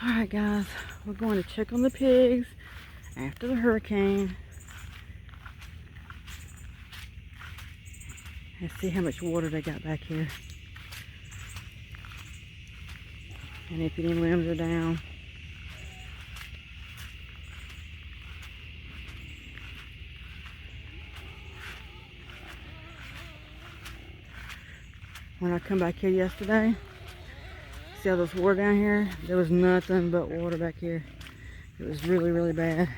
Alright guys, we're going to check on the pigs after the hurricane and see how much water they got back here and if any limbs are down. When I come back here yesterday, see all this water down here? There was nothing but water back here. It was really, really bad.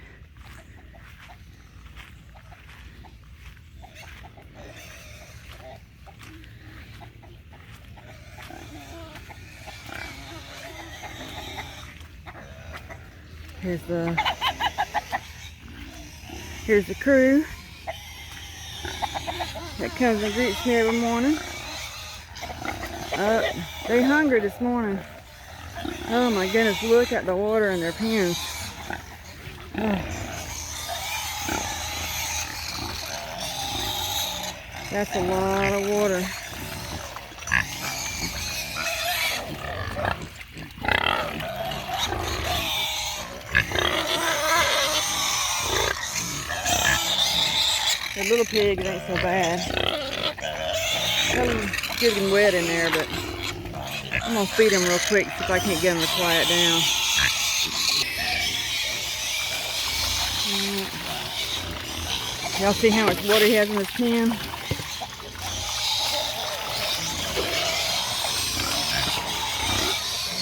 Here's the crew that comes and greets me every morning. They hungry this morning. Oh my goodness, look at the water in their pens. Oh. That's a lot of water. The little pigs ain't so bad. Get them wet in there, but I'm gonna feed them real quick, see if I can't get them to quiet down. Y'all see how much water he has in his pen?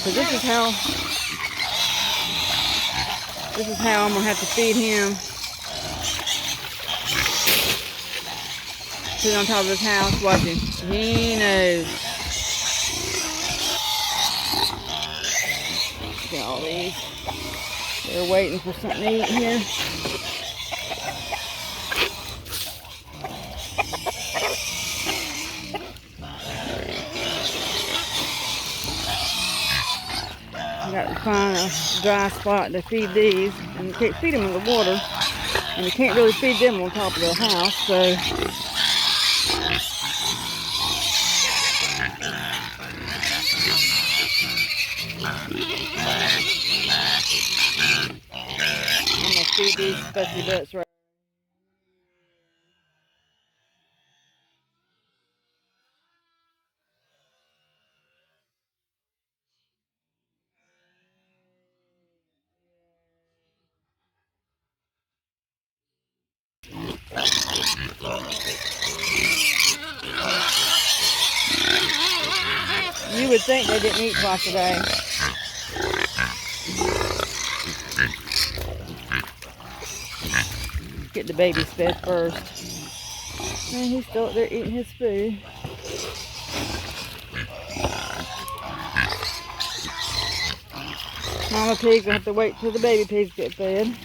So this is how I'm gonna have to feed him. Sit on top of his house, watching. He knows. Look at all these. They're waiting for something to eat here. I got to find a dry spot to feed these, and you can't feed them in the water, and you can't really feed them on top of the house, so. I'm gonna feed these special butts right. You would think they didn't eat twice a day. Get the babies fed first. And he's still up there eating his food. Mama pigs will have to wait till the baby pigs get fed.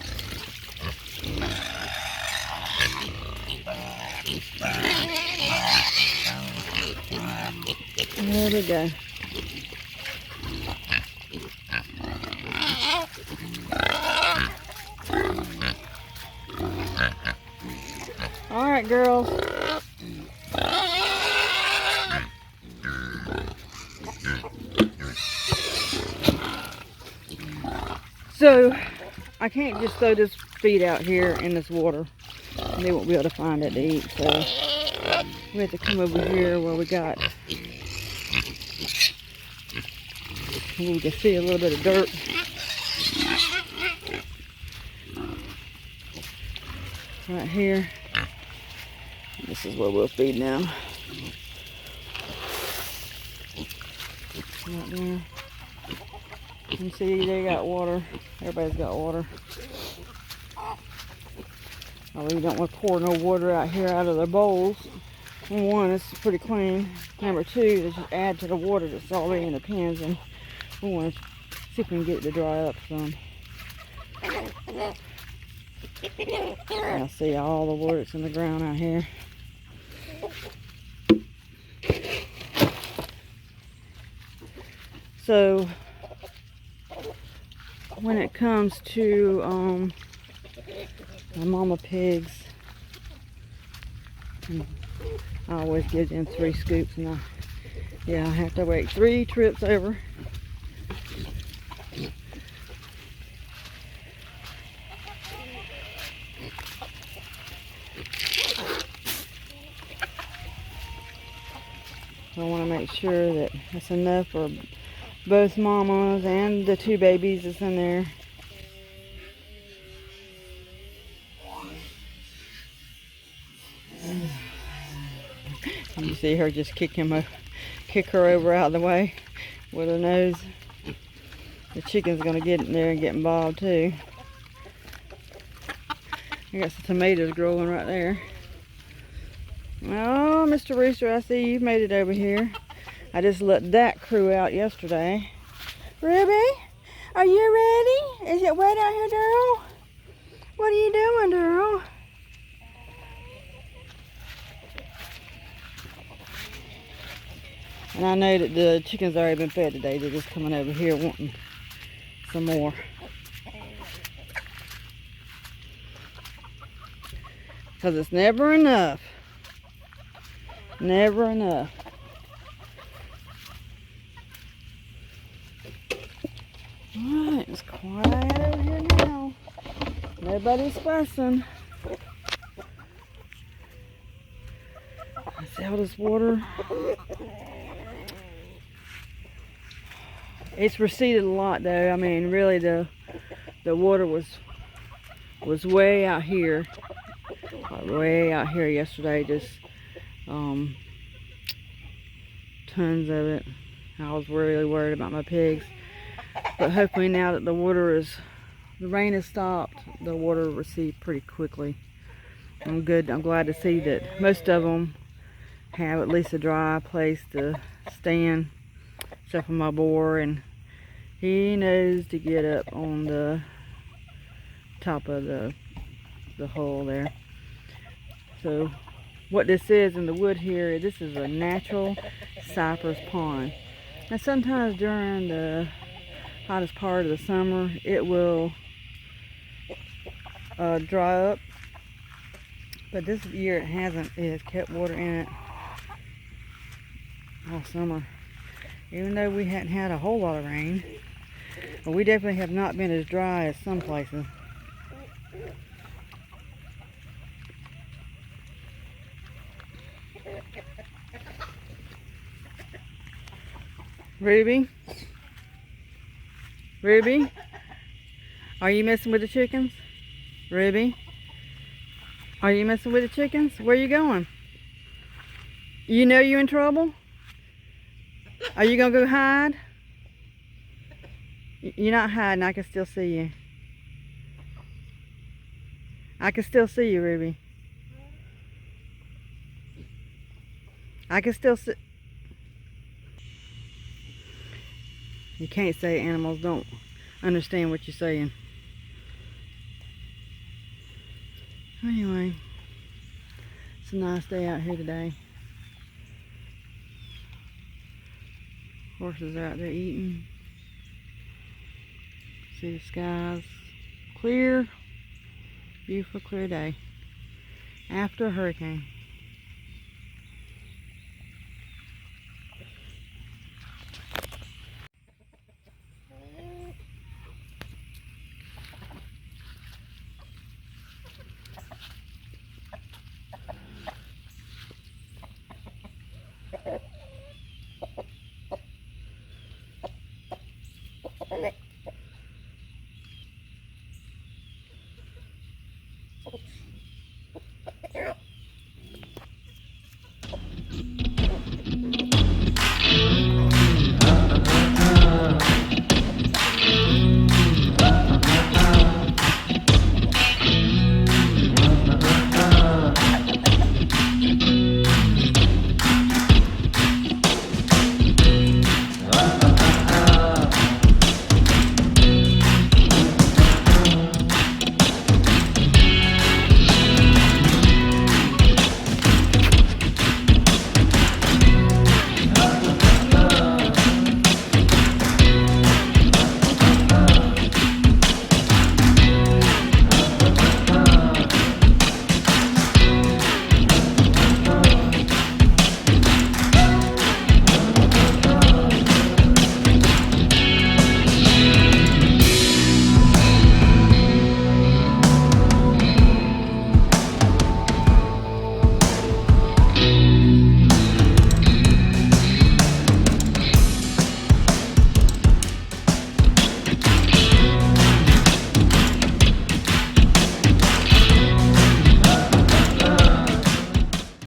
There we go. All right, girls. So, I can't just throw this feed out here in this water. They won't be able to find it to eat, so we have to come over here where we can see a little bit of dirt. Right here. This is where we'll feed now. Right there. You can see they got water. Everybody's got water. I really don't want to pour no water out here out of their bowls. Number one, it's pretty clean. Number two, they just add to the water that's already in the pens, and we want to see if we can get it to dry up some. I see all the water that's in the ground out here. So when it comes to my mama pigs, I always give them 3 scoops, and I have to wait 3 trips over So I want to make sure that it's enough for both mamas and the 2 babies that's in there. And you see her just kick her over out of the way with her nose. The chicken's gonna get in there and get involved too. I got some tomatoes growing right there. Oh, Mr. Rooster, I see you've made it over here. I just let that crew out yesterday. Ruby, are you ready? Is it wet out here, Daryl? What are you doing, Daryl? And I know that the chickens already been fed today. They're just coming over here wanting some more. Because it's never enough. Never enough. Alright, it's quiet over here now. Nobody's fussing. I see all this water. It's receded a lot though. I mean, really the water was way out here. Way out here yesterday. Just tons of it. I was really worried about my pigs. But hopefully now that the rain has stopped, the water will recede pretty quickly. I'm glad to see that most of them have at least a dry place to stand, except for my boar, and he knows to get up on the top of the hole there. So what this is in the wood here, this is a natural cypress pond. And sometimes during the hottest part of the summer, it will dry up, but this year it hasn't. It has kept water in it all summer, even though we hadn't had a whole lot of rain. But we definitely have not been as dry as some places. Ruby? Ruby? Are you messing with the chickens? Ruby? Are you messing with the chickens? Where are you going? You know you're in trouble? Are you gonna go hide? You're not hiding, I can still see you. I can still see you, Ruby. I can still see. You can't say animals don't understand what you're saying. Anyway, it's a nice day out here today. Horses are out there eating. See the skies clear. Beautiful clear day after a hurricane.